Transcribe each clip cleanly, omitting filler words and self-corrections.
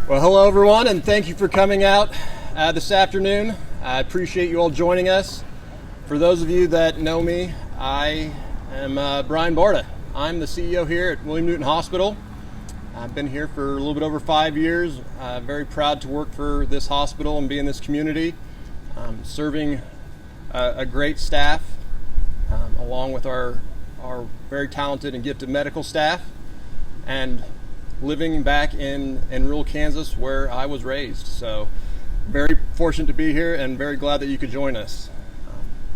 Well, hello everyone, and thank you for coming out this afternoon. I appreciate you all joining us. For those of you that know me, I am Brian Barta. I'm the CEO here at William Newton Hospital. I've been here for a little bit over 5 years. Very proud to work for this hospital and be in this community, serving a great staff, along with our very talented and gifted medical staff, and living back in rural Kansas where I was raised. So very fortunate to be here and very glad that you could join us.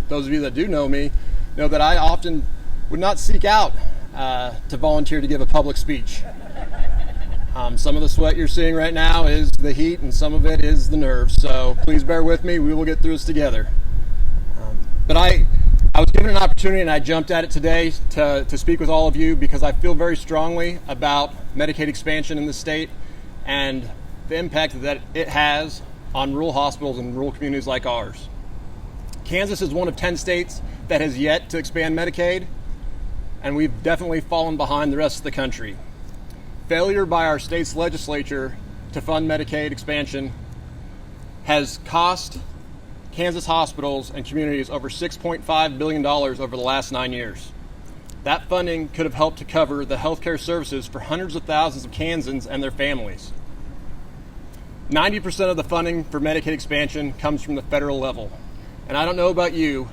Those of you that do know me know that I often would not seek out to volunteer to give a public speech. Some of the sweat you're seeing right now is the heat and some of it is the nerves. So please bear with me. We will get through this together. But I was given an opportunity and I jumped at it today to speak with all of you because I feel very strongly about Medicaid expansion in the state and the impact that it has on rural hospitals and rural communities like ours. Kansas is one of 10 states that has yet to expand Medicaid, and we've definitely fallen behind the rest of the country. Failure by our state's legislature to fund Medicaid expansion has cost Kansas hospitals and communities over $6.5 billion over the last 9 years. That funding could have helped to cover the healthcare services for hundreds of thousands of Kansans and their families. 90% of the funding for Medicaid expansion comes from the federal level. And I don't know about you,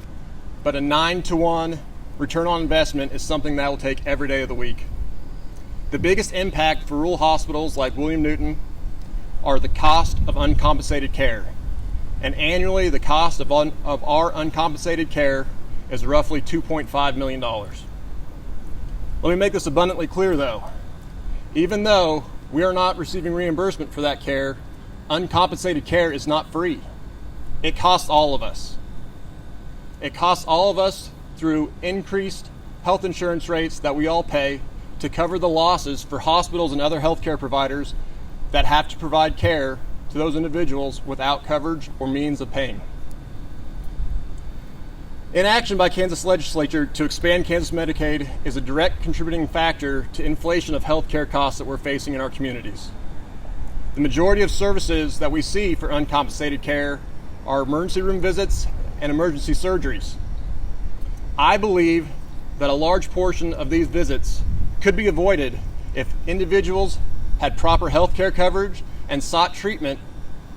but a 9-to-1 return on investment is something that will take every day of the week. The biggest impact for rural hospitals like William Newton are the cost of uncompensated care. And annually, the cost of our uncompensated care is roughly $2.5 million. Let me make this abundantly clear, though. Even though we are not receiving reimbursement for that care, uncompensated care is not free. It costs all of us. It costs all of us through increased health insurance rates that we all pay to cover the losses for hospitals and other healthcare providers that have to provide care to those individuals without coverage or means of paying. Inaction by Kansas legislature to expand Kansas Medicaid is a direct contributing factor to inflation of healthcare costs that we're facing in our communities. The majority of services that we see for uncompensated care are emergency room visits and emergency surgeries. I believe that a large portion of these visits could be avoided if individuals had proper healthcare coverage and sought treatment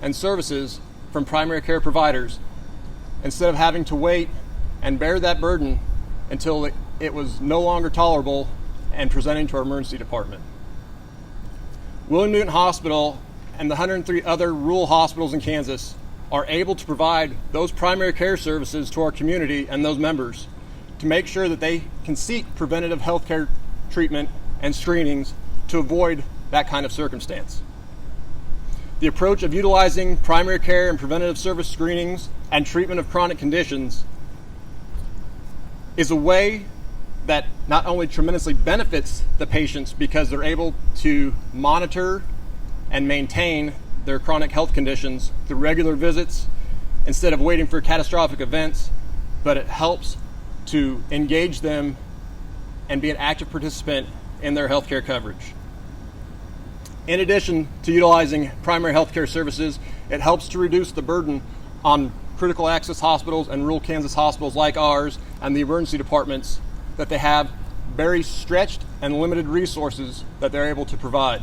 and services from primary care providers instead of having to wait and bear that burden until it was no longer tolerable and presenting to our emergency department. William Newton Hospital and the 103 other rural hospitals in Kansas are able to provide those primary care services to our community and those members to make sure that they can seek preventative healthcare treatment and screenings to avoid that kind of circumstance. The approach of utilizing primary care and preventative service screenings and treatment of chronic conditions is a way that not only tremendously benefits the patients because they're able to monitor and maintain their chronic health conditions through regular visits instead of waiting for catastrophic events, but it helps to engage them and be an active participant in their healthcare coverage. In addition to utilizing primary healthcare services, it helps to reduce the burden on critical access hospitals and rural Kansas hospitals like ours and the emergency departments that they have very stretched and limited resources that they're able to provide.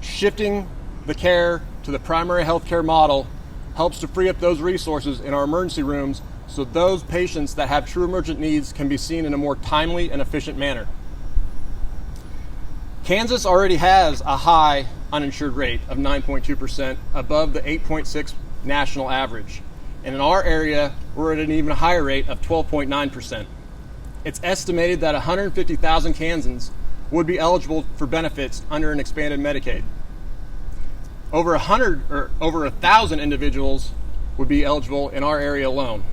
Shifting the care to the primary healthcare model helps to free up those resources in our emergency rooms so those patients that have true emergent needs can be seen in a more timely and efficient manner. Kansas already has a high uninsured rate of 9.2%, above the 8.6 national average. And in our area, we're at an even higher rate of 12.9%. It's estimated that 150,000 Kansans would be eligible for benefits under an expanded Medicaid. Over 1,000 individuals would be eligible in our area alone.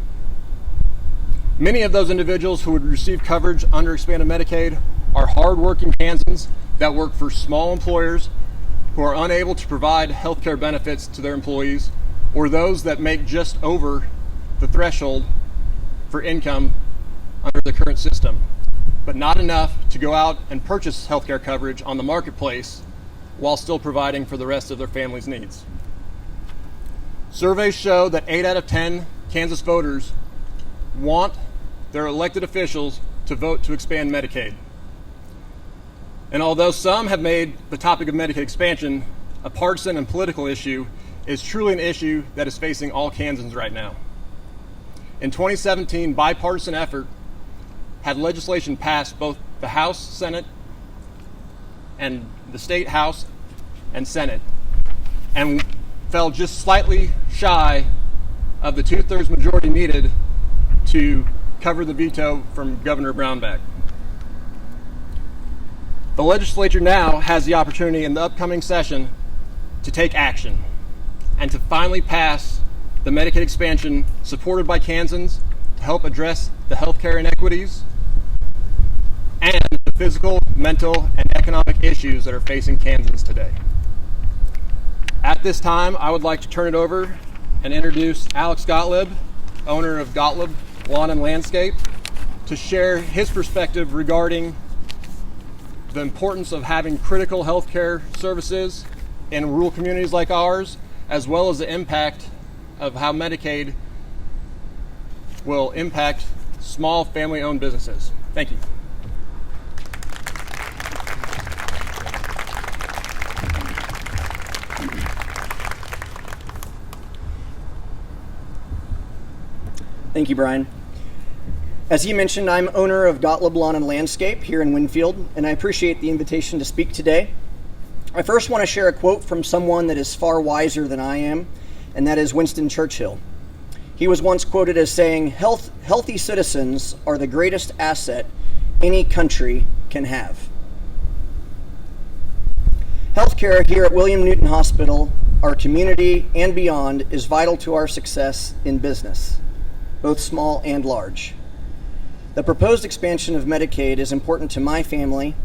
Many of those individuals who would receive coverage under expanded Medicaid are hardworking Kansans that work for small employers who are unable to provide health care benefits to their employees, or those that make just over the threshold for income under the current system, but not enough to go out and purchase health care coverage on the marketplace while still providing for the rest of their family's needs. Surveys show that 8 out of 10 Kansas voters want their elected officials to vote to expand Medicaid. And although some have made the topic of Medicaid expansion a partisan and political issue, it is truly an issue that is facing all Kansans right now. In 2017, bipartisan effort had legislation passed both the House, Senate, and the state House and Senate, and fell just slightly shy of the 2/3 majority needed to cover the veto from Governor Brownback. The legislature now has the opportunity in the upcoming session to take action and to finally pass the Medicaid expansion supported by Kansans to help address the healthcare inequities and the physical, mental, and economic issues that are facing Kansans today. At this time, I would like to turn it over and introduce Alex Gottlob, owner of Gottlob Lawn Landscape, to share his perspective regarding the importance of having critical healthcare services in rural communities like ours, as well as the impact of how Medicaid will impact small family-owned businesses. Thank you. Thank you, Brian. As he mentioned, I'm owner of Gottlob Lawn Landscape here in Winfield, and I appreciate the invitation to speak today. I first want to share a quote from someone that is far wiser than I am, and that is Winston Churchill. He was once quoted as saying, healthy citizens are the greatest asset any country can have. Healthcare here at William Newton Hospital, our community, and beyond is vital to our success in business, both small and large. The proposed expansion of Medicaid is important to my family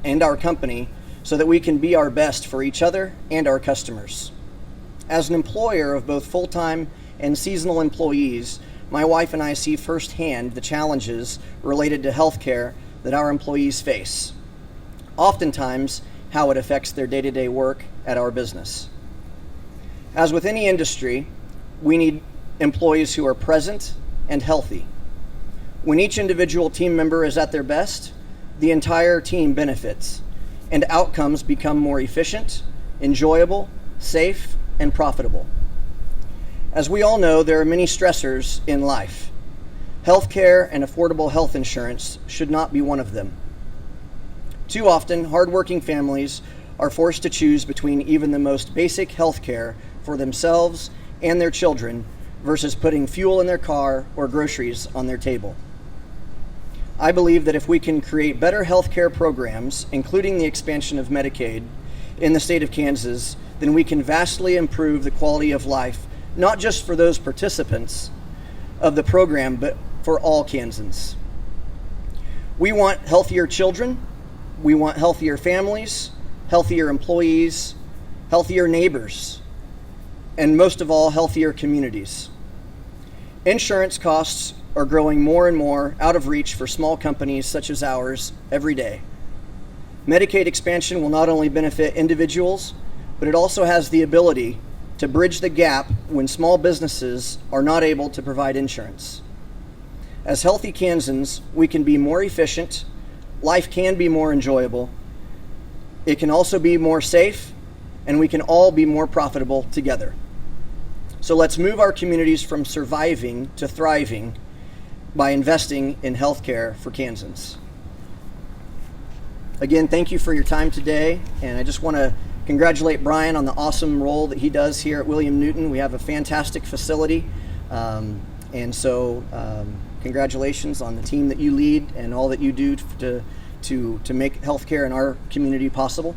and our company so that we can be our best for each other and our customers. As an employer of both full-time and seasonal employees, my wife and I see firsthand the challenges related to healthcare that our employees face, oftentimes how it affects their day-to-day work at our business. As with any industry, we need employees who are present and healthy. When each individual team member is at their best, the entire team benefits, and outcomes become more efficient, enjoyable, safe, and profitable. As we all know, there are many stressors in life. Healthcare and affordable health insurance should not be one of them. Too often, hardworking families are forced to choose between even the most basic healthcare for themselves and their children versus putting fuel in their car or groceries on their table. I believe that if we can create better healthcare programs, including the expansion of Medicaid in the state of Kansas, then we can vastly improve the quality of life, not just for those participants of the program, but for all Kansans. We want healthier children, we want healthier families, healthier employees, healthier neighbors, and most of all, healthier communities. Insurance costs are growing more and more out of reach for small companies such as ours every day. Medicaid expansion will not only benefit individuals, but it also has the ability to bridge the gap when small businesses are not able to provide insurance. As healthy Kansans, we can be more efficient, life can be more enjoyable, it can also be more safe, and we can all be more profitable together. So let's move our communities from surviving to thriving by investing in healthcare for Kansans. Again, thank you for your time today, and I just want to congratulate Brian on the awesome role that he does here at William Newton. We have a fantastic facility, and so congratulations on the team that you lead and all that you do to make healthcare in our community possible.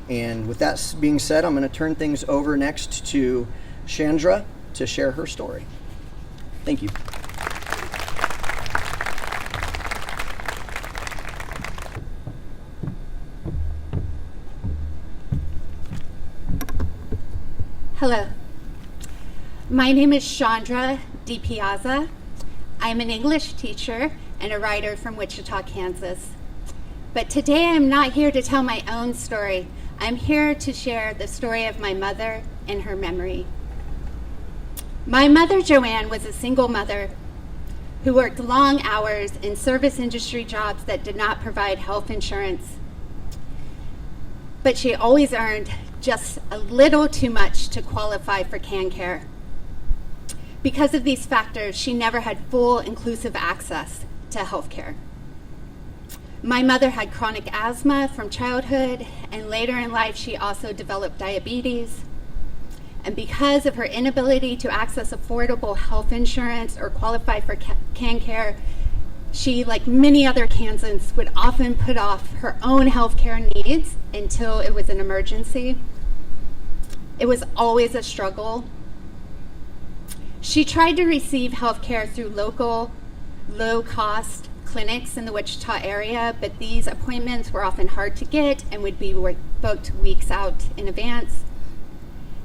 And with that being said, I'm going to turn things over next to Chandra to share her story. Thank you. Hello, my name is Chandra DiPiazza. I'm an English teacher and a writer from Wichita, Kansas. But today I'm not here to tell my own story. I'm here to share the story of my mother and her memory. My mother, Joanne, was a single mother who worked long hours in service industry jobs that did not provide health insurance. But she always earned just a little too much to qualify for CanCare. Because of these factors, she never had full inclusive access to health care. My mother had chronic asthma from childhood, and later in life she also developed diabetes. And because of her inability to access affordable health insurance or qualify for CanCare, she, like many other Kansans, would often put off her own health care needs until it was an emergency. It was always a struggle. She tried to receive health care through local, low-cost clinics in the Wichita area, but these appointments were often hard to get and would be booked weeks out in advance.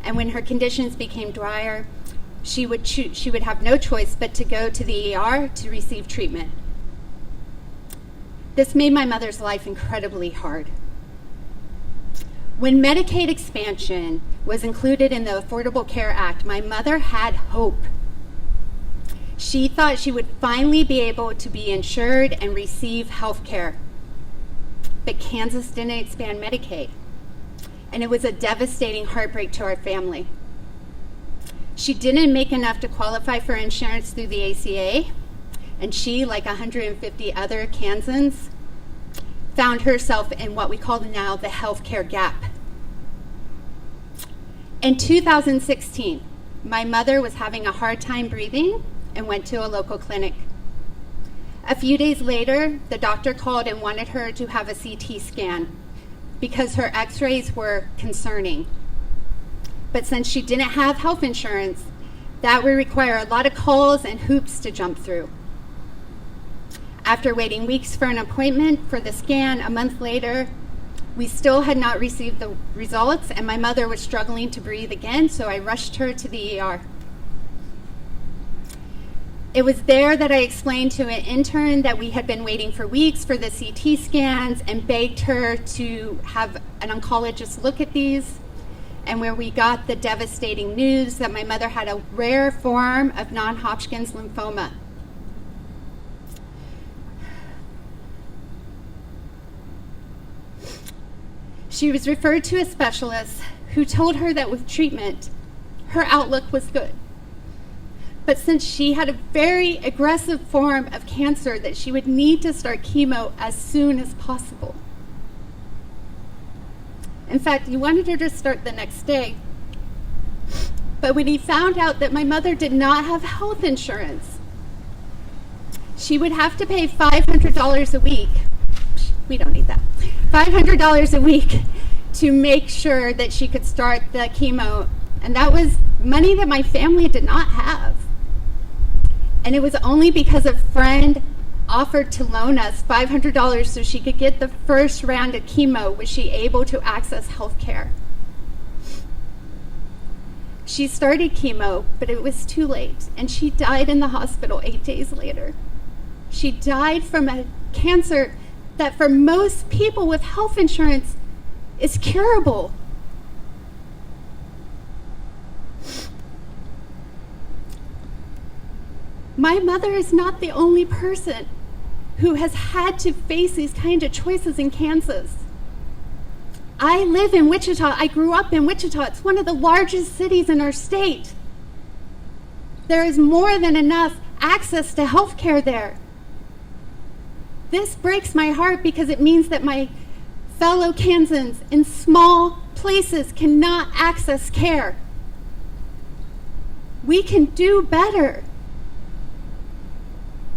And when her conditions became dire, she would have no choice but to go to the ER to receive treatment. This made my mother's life incredibly hard. When Medicaid expansion was included in the Affordable Care Act, my mother had hope. She thought she would finally be able to be insured and receive health care. But Kansas didn't expand Medicaid, and it was a devastating heartbreak to our family. She didn't make enough to qualify for insurance through the ACA, and she, like 150 other Kansans, found herself in what we call now the health care gap. In 2016, my mother was having a hard time breathing and went to a local clinic. A few days later, the doctor called and wanted her to have a CT scan because her x-rays were concerning. But since she didn't have health insurance, that would require a lot of calls and hoops to jump through. After waiting weeks for an appointment for the scan, a month later, we still had not received the results, and my mother was struggling to breathe again, so I rushed her to the ER. It was there that I explained to an intern that we had been waiting for weeks for the CT scans and begged her to have an oncologist look at these, and where we got the devastating news that my mother had a rare form of non-Hodgkin's lymphoma. She was referred to a specialist who told her that with treatment, her outlook was good. But since she had a very aggressive form of cancer, that she would need to start chemo as soon as possible. In fact, he wanted her to start the next day. But when he found out that my mother did not have health insurance, she would have to pay $500 a week. We don't need that. $500 a week to make sure that she could start the chemo. And that was money that my family did not have. And it was only because a friend offered to loan us $500 so she could get the first round of chemo was she able to access health care. She started chemo, but it was too late, and she died in the hospital 8 days later. She died from a cancer that for most people with health insurance is curable. My mother is not the only person who has had to face these kind of choices in Kansas. I live in Wichita. I grew up in Wichita. It's one of the largest cities in our state. There is more than enough access to health care there. This breaks my heart because it means that my fellow Kansans in small places cannot access care. We can do better.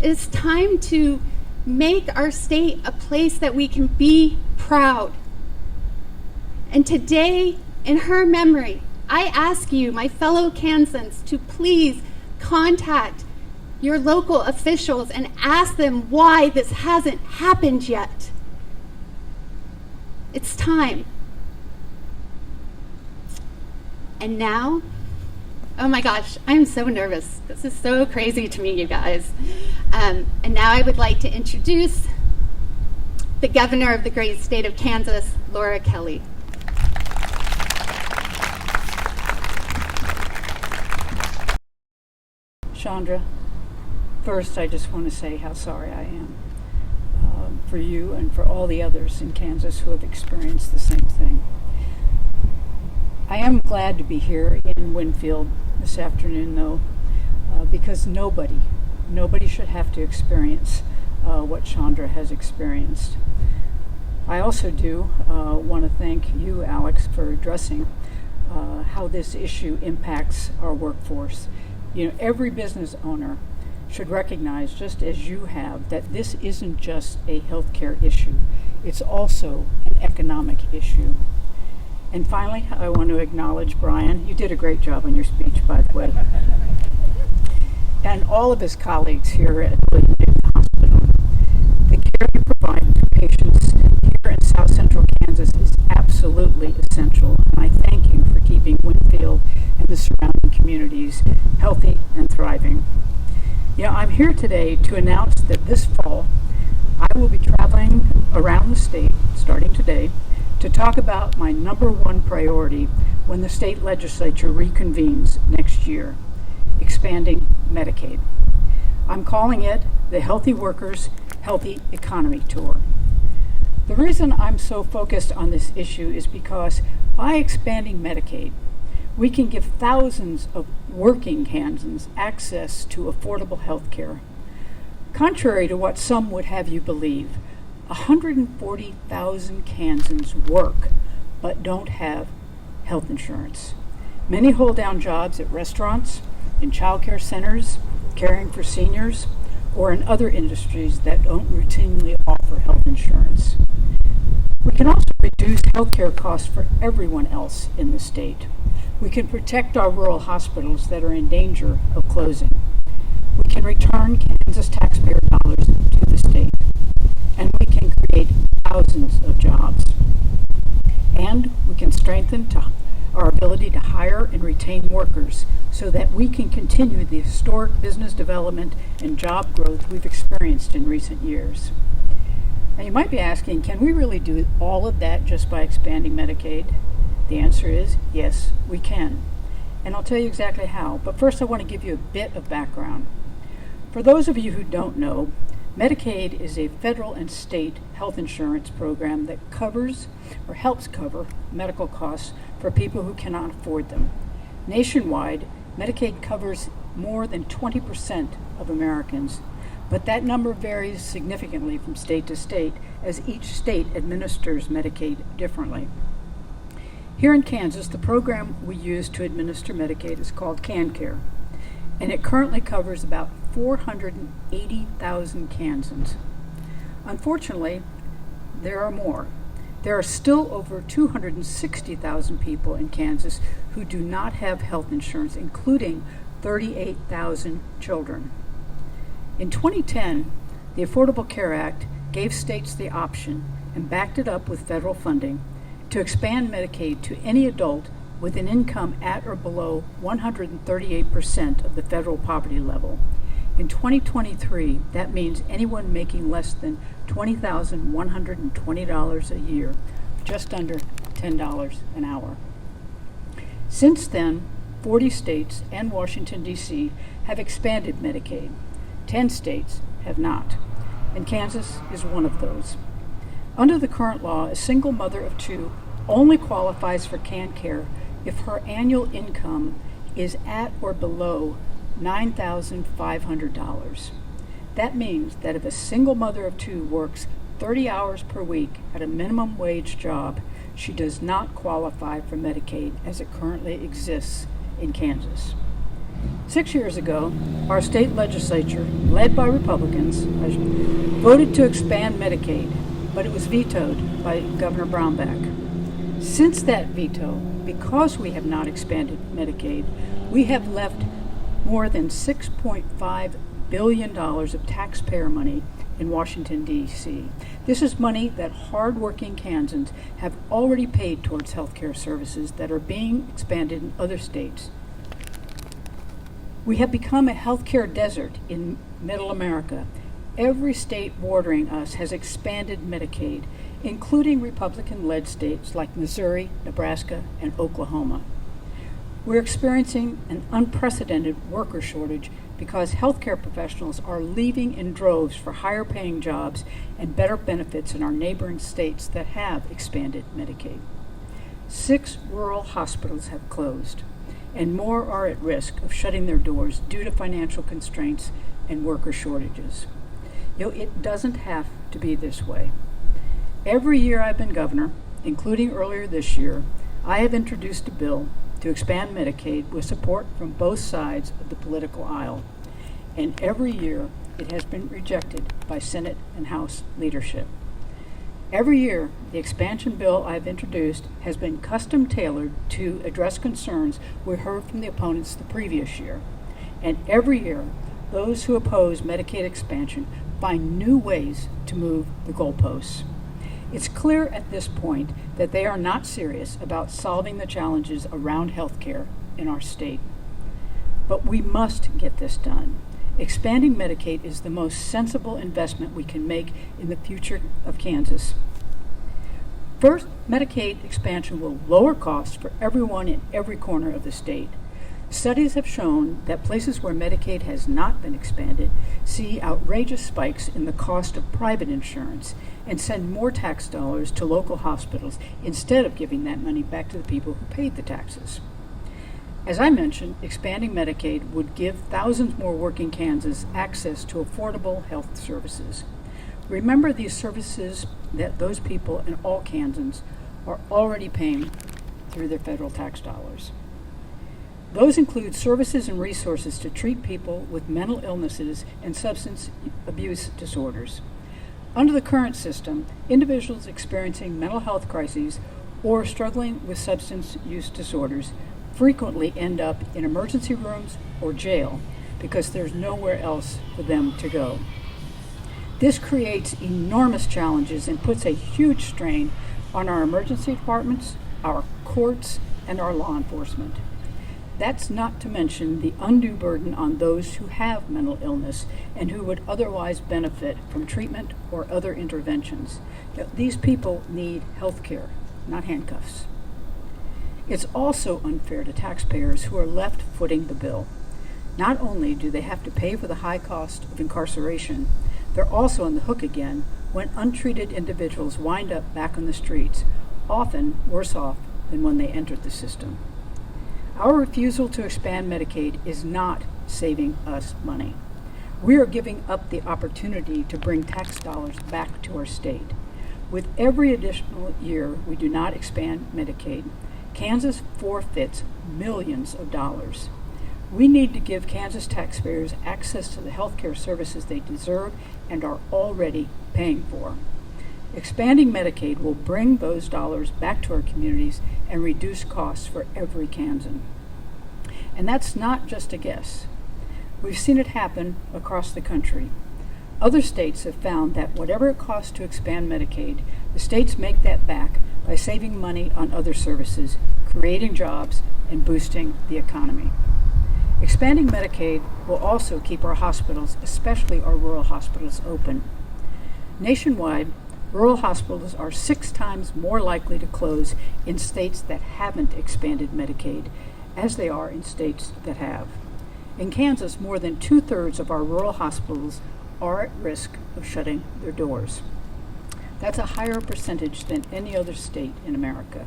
It's time to make our state a place that we can be proud. And today, in her memory, I ask you, my fellow Kansans, to please contact your local officials and ask them why this hasn't happened yet. It's time. And now, oh my gosh, I'm so nervous. This is so crazy to me, you guys. And now I would like to introduce the governor of the great state of Kansas, Laura Kelly. Chandra, first I just want to say how sorry I am for you and for all the others in Kansas who have experienced the same thing. I am glad to be here in Winfield this afternoon, though, because nobody should have to experience what Chandra has experienced. I also do want to thank you, Alex, for addressing how this issue impacts our workforce. You know, every business owner should recognize, just as you have, that this isn't just a healthcare issue. It's also an economic issue. And finally, I want to acknowledge Brian. You did a great job on your speech, by the way. And all of his colleagues here at William Newton Hospital. The care you provide to patients here in South Central Kansas is absolutely essential. And I thank you for keeping Winfield and the surrounding communities healthy and thriving. You know, I'm here today to announce that this fall, I will be traveling around the state, starting today, to talk about my number one priority when the state legislature reconvenes next year: expanding Medicaid. I'm calling it the Healthy Workers, Healthy Economy Tour. The reason I'm so focused on this issue is because by expanding Medicaid, we can give thousands of working Kansans access to affordable health care. Contrary to what some would have you believe, 140,000 Kansans work but don't have health insurance. Many hold down jobs at restaurants, in child care centers, caring for seniors, or in other industries that don't routinely offer health insurance. We can also reduce healthcare costs for everyone else in the state. We can protect our rural hospitals that are in danger of closing. We can return Kansas taxpayer dollars to the state. And we can create thousands of jobs. And we can strengthen our ability to hire and retain workers so that we can continue the historic business development and job growth we've experienced in recent years. Now you might be asking, can we really do all of that just by expanding Medicaid? The answer is yes, we can. And I'll tell you exactly how. But first I want to give you a bit of background. For those of you who don't know, Medicaid is a federal and state health insurance program that covers or helps cover medical costs for people who cannot afford them. Nationwide, Medicaid covers more than 20% of Americans, but that number varies significantly from state to state as each state administers Medicaid differently. Here in Kansas, the program we use to administer Medicaid is called KanCare, and it currently covers about 480,000 Kansans. Unfortunately, there are more. There are still over 260,000 people in Kansas who do not have health insurance, including 38,000 children. In 2010, the Affordable Care Act gave states the option, and backed it up with federal funding, to expand Medicaid to any adult with an income at or below 138% of the federal poverty level. In 2023, that means anyone making less than $20,120 a year, just under $10 an hour. Since then, 40 states and Washington, D.C. have expanded Medicaid. 10 states have not, and Kansas is one of those. Under the current law, a single mother of two only qualifies for KanCare if her annual income is at or below $9,500. That means that if a single mother of two works 30 hours per week at a minimum wage job, she does not qualify for Medicaid as it currently exists in Kansas. 6 years ago, our state legislature, led by Republicans, voted to expand Medicaid, but it was vetoed by Governor Brownback. Since that veto, because we have not expanded Medicaid, we have left more than $6.5 billion of taxpayer money in Washington, D.C. This is money that hardworking Kansans have already paid towards health care services that are being expanded in other states. We have become a healthcare desert in Middle America. Every state bordering us has expanded Medicaid, including Republican-led states like Missouri, Nebraska, and Oklahoma. We're experiencing an unprecedented worker shortage because healthcare professionals are leaving in droves for higher paying jobs and better benefits in our neighboring states that have expanded Medicaid. 6 rural hospitals have closed, and more are at risk of shutting their doors due to financial constraints and worker shortages. It doesn't have to be this way. Every year I've been governor, including earlier this year, I have introduced a bill to expand Medicaid with support from both sides of the political aisle. And every year it has been rejected by Senate and House leadership. Every year, the expansion bill I've introduced has been custom tailored to address concerns we heard from the opponents the previous year. And every year, those who oppose Medicaid expansion find new ways to move the goalposts. It's clear at this point that they are not serious about solving the challenges around health care in our state. But we must get this done. Expanding Medicaid is the most sensible investment we can make in the future of Kansas. First, Medicaid expansion will lower costs for everyone in every corner of the state. Studies have shown that places where Medicaid has not been expanded see outrageous spikes in the cost of private insurance and send more tax dollars to local hospitals instead of giving that money back to the people who paid the taxes. As I mentioned, expanding Medicaid would give thousands more working Kansans access to affordable health services. Remember these services that those people in all Kansans are already paying through their federal tax dollars. Those include services and resources to treat people with mental illnesses and substance abuse disorders. Under the current system, individuals experiencing mental health crises or struggling with substance use disorders frequently end up in emergency rooms or jail because there's nowhere else for them to go. This creates enormous challenges and puts a huge strain on our emergency departments, our courts, and our law enforcement. That's not to mention the undue burden on those who have mental illness and who would otherwise benefit from treatment or other interventions. These people need health care, not handcuffs. It's also unfair to taxpayers who are left footing the bill. Not only do they have to pay for the high cost of incarceration, they're also on the hook again when untreated individuals wind up back on the streets, often worse off than when they entered the system. Our refusal to expand Medicaid is not saving us money. We are giving up the opportunity to bring tax dollars back to our state. With every additional year we do not expand Medicaid, Kansas forfeits millions of dollars. We need to give Kansas taxpayers access to the health care services they deserve and are already paying for. Expanding Medicaid will bring those dollars back to our communities and reduce costs for every Kansan. And that's not just a guess. We've seen it happen across the country. Other states have found that whatever it costs to expand Medicaid, the states make that back by saving money on other services, creating jobs, and boosting the economy. Expanding Medicaid will also keep our hospitals, especially our rural hospitals, open. Nationwide, rural hospitals are 6 times more likely to close in states that haven't expanded Medicaid as they are in states that have. In Kansas, more than 2/3 of our rural hospitals are at risk of shutting their doors. That's a higher percentage than any other state in America.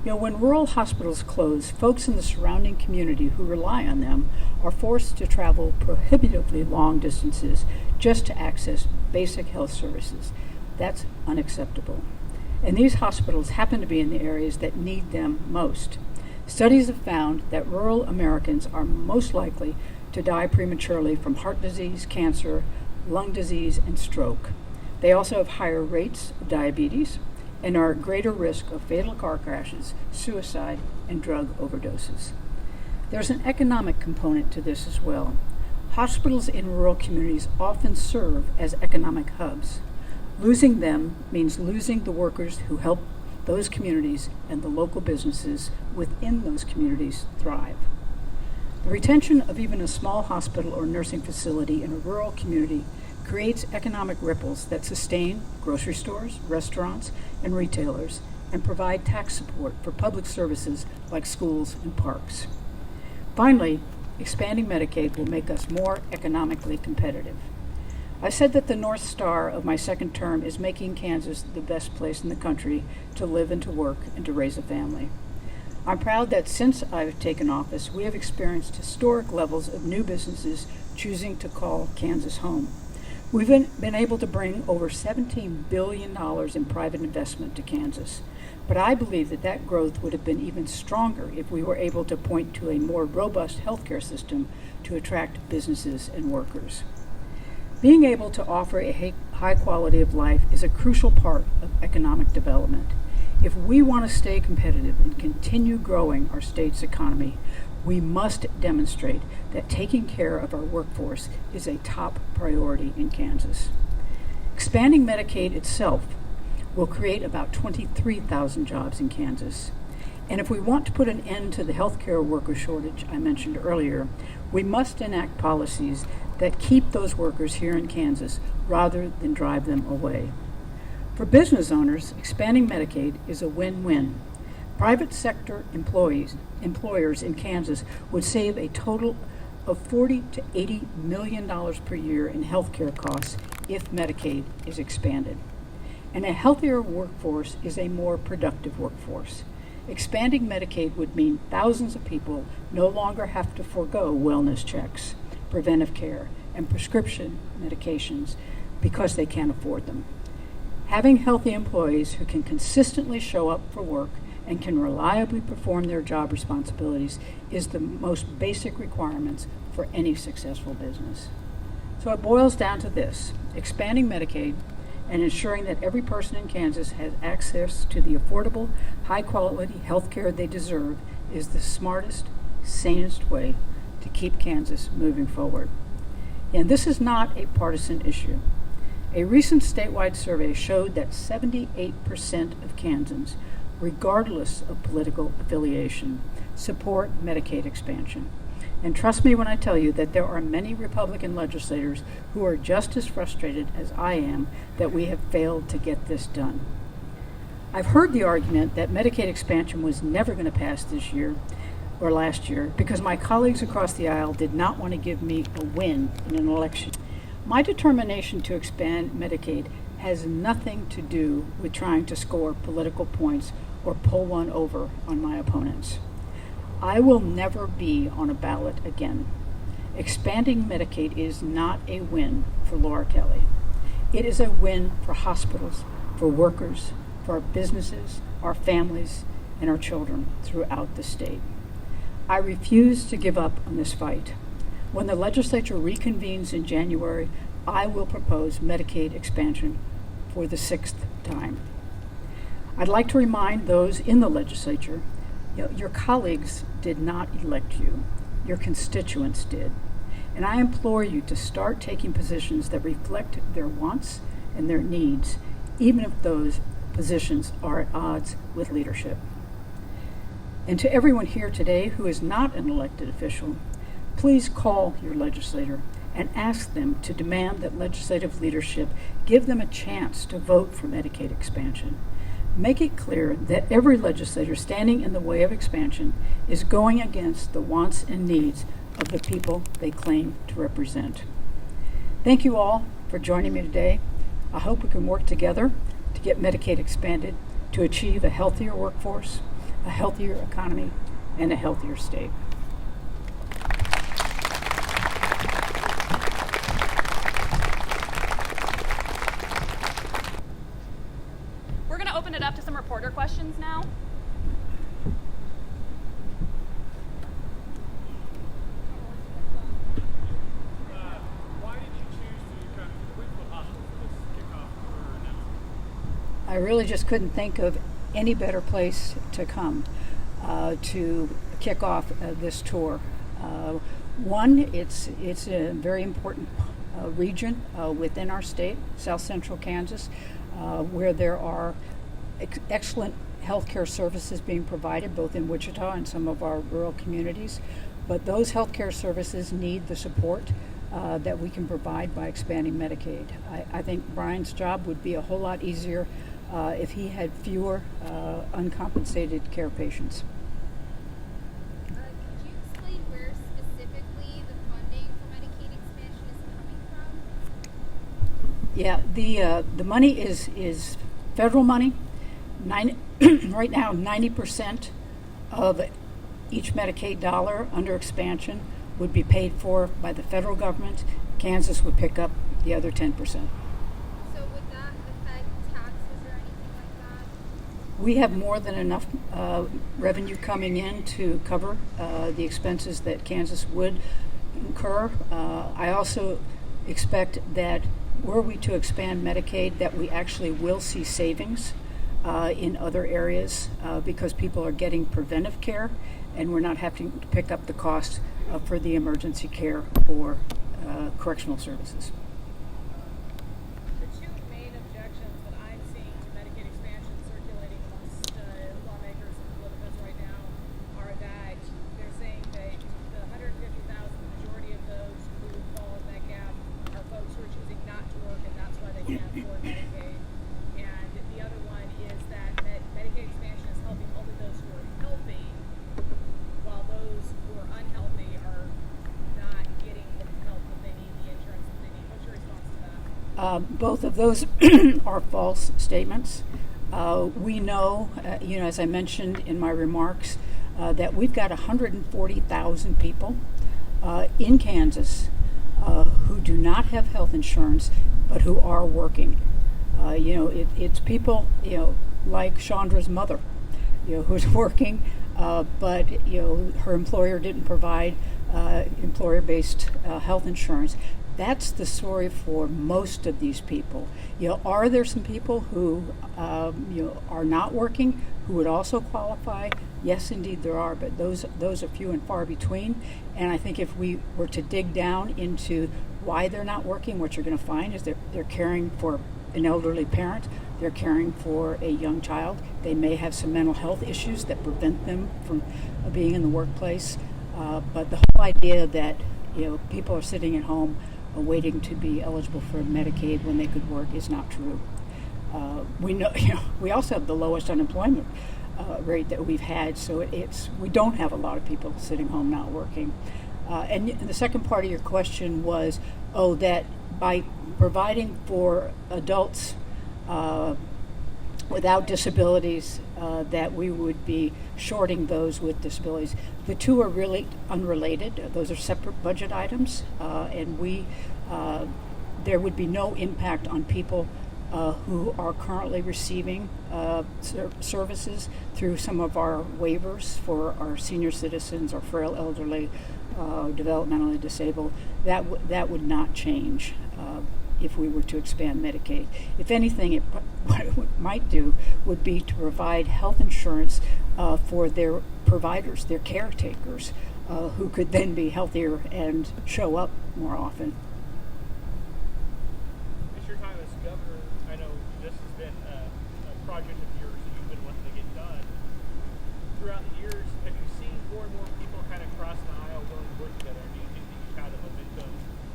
When rural hospitals close, folks in the surrounding community who rely on them are forced to travel prohibitively long distances just to access basic health services. That's unacceptable. And these hospitals happen to be in the areas that need them most. Studies have found that rural Americans are most likely to die prematurely from heart disease, cancer, lung disease, and stroke. They also have higher rates of diabetes and are at greater risk of fatal car crashes, suicide, and drug overdoses. There's an economic component to this as well. Hospitals in rural communities often serve as economic hubs. Losing them means losing the workers who help those communities and the local businesses within those communities thrive. The retention of even a small hospital or nursing facility in a rural community creates economic ripples that sustain grocery stores, restaurants, and retailers, and provide tax support for public services like schools and parks. Finally, expanding Medicaid will make us more economically competitive. I said that the North Star of my second term is making Kansas the best place in the country to live and to work and to raise a family. I'm proud that since I've taken office, we have experienced historic levels of new businesses choosing to call Kansas home. We've been able to bring over $17 billion in private investment to Kansas. But I believe that that growth would have been even stronger if we were able to point to a more robust healthcare system to attract businesses and workers. Being able to offer a high quality of life is a crucial part of economic development. If we want to stay competitive and continue growing our state's economy, we must demonstrate that taking care of our workforce is a top priority in Kansas. Expanding Medicaid itself will create about 23,000 jobs in Kansas. And if we want to put an end to the healthcare worker shortage I mentioned earlier, we must enact policies that keep those workers here in Kansas rather than drive them away. For business owners, expanding Medicaid is a win-win. Private sector employers in Kansas would save a total of $40 to $80 million per year in healthcare costs if Medicaid is expanded. And a healthier workforce is a more productive workforce. Expanding Medicaid would mean thousands of people no longer have to forego wellness checks, preventive care, and prescription medications because they can't afford them. Having healthy employees who can consistently show up for work and can reliably perform their job responsibilities is the most basic requirements for any successful business. So it boils down to this: expanding Medicaid and ensuring that every person in Kansas has access to the affordable, high-quality health care they deserve is the smartest, sanest way to keep Kansas moving forward. And this is not a partisan issue. A recent statewide survey showed that 78% of Kansans, regardless of political affiliation, support Medicaid expansion. And trust me when I tell you that there are many Republican legislators who are just as frustrated as I am that we have failed to get this done. I've heard the argument that Medicaid expansion was never going to pass this year or last year because my colleagues across the aisle did not want to give me a win in an election. My determination to expand Medicaid has nothing to do with trying to score political points or pull one over on my opponents. I will never be on a ballot again. Expanding Medicaid is not a win for Laura Kelly. It is a win for hospitals, for workers, for our businesses, our families, and our children throughout the state. I refuse to give up on this fight. When the legislature reconvenes in January, I will propose Medicaid expansion for the 6th time. I'd like to remind those in the legislature, your colleagues did not elect you. Your constituents did. And I implore you to start taking positions that reflect their wants and their needs, even if those positions are at odds with leadership. And to everyone here today who is not an elected official, please call your legislator and ask them to demand that legislative leadership give them a chance to vote for Medicaid expansion. Make it clear that every legislator standing in the way of expansion is going against the wants and needs of the people they claim to represent. Thank you all for joining me today. I hope we can work together to get Medicaid expanded to achieve a healthier workforce, a healthier economy, and a healthier state. We're going to open it up to some reporter questions now. Why did you choose to come to the Whitfield Hospital for this kickoff or announcement? I really just couldn't think of any better place to come to kick off this tour. One, it's a very important region within our state, South Central Kansas, where there are excellent healthcare services being provided both in Wichita and some of our rural communities. But those healthcare services need the support that we can provide by expanding Medicaid. I think Brian's job would be a whole lot easier if he had fewer uncompensated care patients. Could you explain where specifically Yeah, the money is federal money. Right now, 90% of each Medicaid dollar under expansion would be paid for by the federal government. Kansas would pick up the other 10%. So would that affect taxes or anything like that? We have more than enough revenue coming in to cover the expenses that Kansas would incur. I also expect that were we to expand Medicaid, that we actually will see savings in other areas because people are getting preventive care and we're not having to pick up the cost for the emergency care for correctional services. The two main objections that I'm seeing to Medicaid expansion circulating amongst lawmakers and politicos right now are that they're saying that the 150,000, the majority of those who fall in that gap are folks who are choosing not to work, and that's why they can't afford Medicaid. And the other one is that Medicaid expansion is helping only those who are healthy, while those who are unhealthy are not getting the help that they need, the insurance that they need. What's your response to that? Both of those are false statements. We know, as I mentioned in my remarks, that we've got 140,000 people in Kansas who do not have health insurance, but who are working. It's people, like Chandra's mother, who's working, but her employer didn't provide employer-based health insurance. That's the story for most of these people. Are there some people who are not working who would also qualify? Yes, indeed there are, but those are few and far between. And I think if we were to dig down into why they're not working, what you're going to find is they're caring for an elderly parent, they're caring for a young child. They may have some mental health issues that prevent them from being in the workplace. But the whole idea that people are sitting at home waiting to be eligible for Medicaid when they could work is not true. We know we also have the lowest unemployment rate that we've had, so we don't have a lot of people sitting home not working. And the second part of your question was, that by providing for adults without disabilities, that we would be shorting those with disabilities. The two are really unrelated. Those are separate budget items, and there would be no impact on people who are currently receiving services through some of our waivers for our senior citizens, our frail elderly, developmentally disabled. That would not change if we were to expand Medicaid. If anything, what it might do would be to provide health insurance for their providers, their caretakers, who could then be healthier and show up more often. It's your time as governor. I know this has been a project of yours that you've been wanting to get done. Throughout the years, have you seen more and more people kind of cross the aisle willing to work together? Do you think that you've had a momentum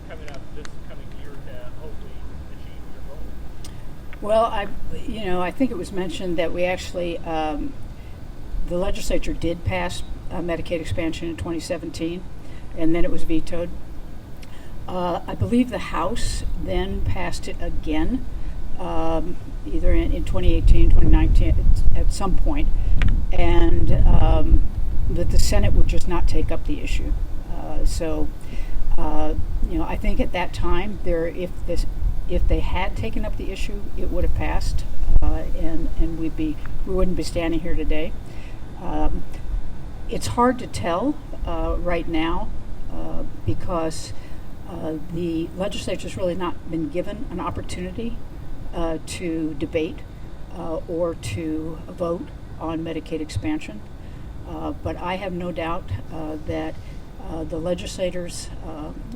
coming up this coming year to hopefully achieve your goal? Well, I think it was mentioned that we actually, the legislature did pass Medicaid expansion in 2017, and then it was vetoed. I believe the House then passed it again, either in 2018, 2019, at some point, and that the Senate would just not take up the issue. I think at that time, if they had taken up the issue, it would have passed, and we wouldn't be standing here today. It's hard to tell right now because the legislature's really not been given an opportunity to debate or to vote on Medicaid expansion. But I have no doubt that the legislators,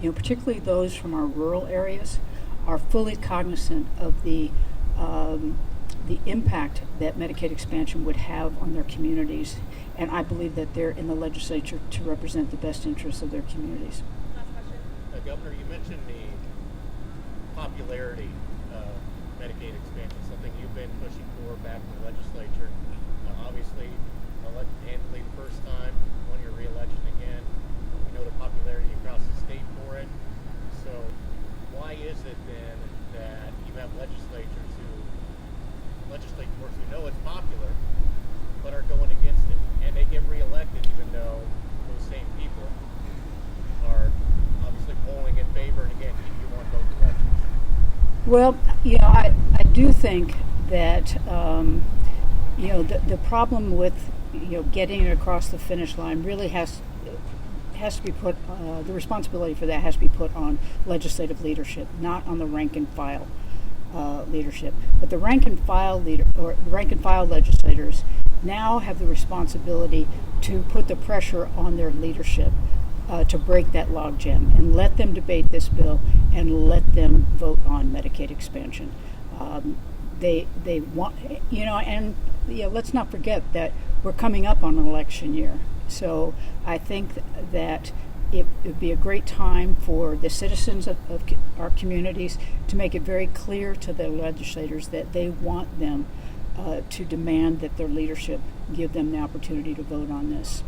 particularly those from our rural areas, are fully cognizant of the impact that Medicaid expansion would have on their communities, and I believe that they're in the legislature to represent the best interests of their communities. Last question. Governor, you mentioned the popularity of Medicaid expansion, something you've been pushing for back in the legislature. Obviously, elected handily the first time, won your re-election again. We know the popularity across the state for it. So why is it then that you've Well, I do think that, the problem with, getting it across the finish line really has to be put, the responsibility for that has to be put on legislative leadership, not on the rank and file leadership. But the rank and file legislators now have the responsibility to put the pressure on their leadership to break that logjam and let them debate this bill and let them vote on Medicaid expansion. They want, and let's not forget that we're coming up on an election year. So I think that it would be a great time for the citizens of our communities to make it very clear to their legislators that they want them to demand that their leadership give them the opportunity to vote on this.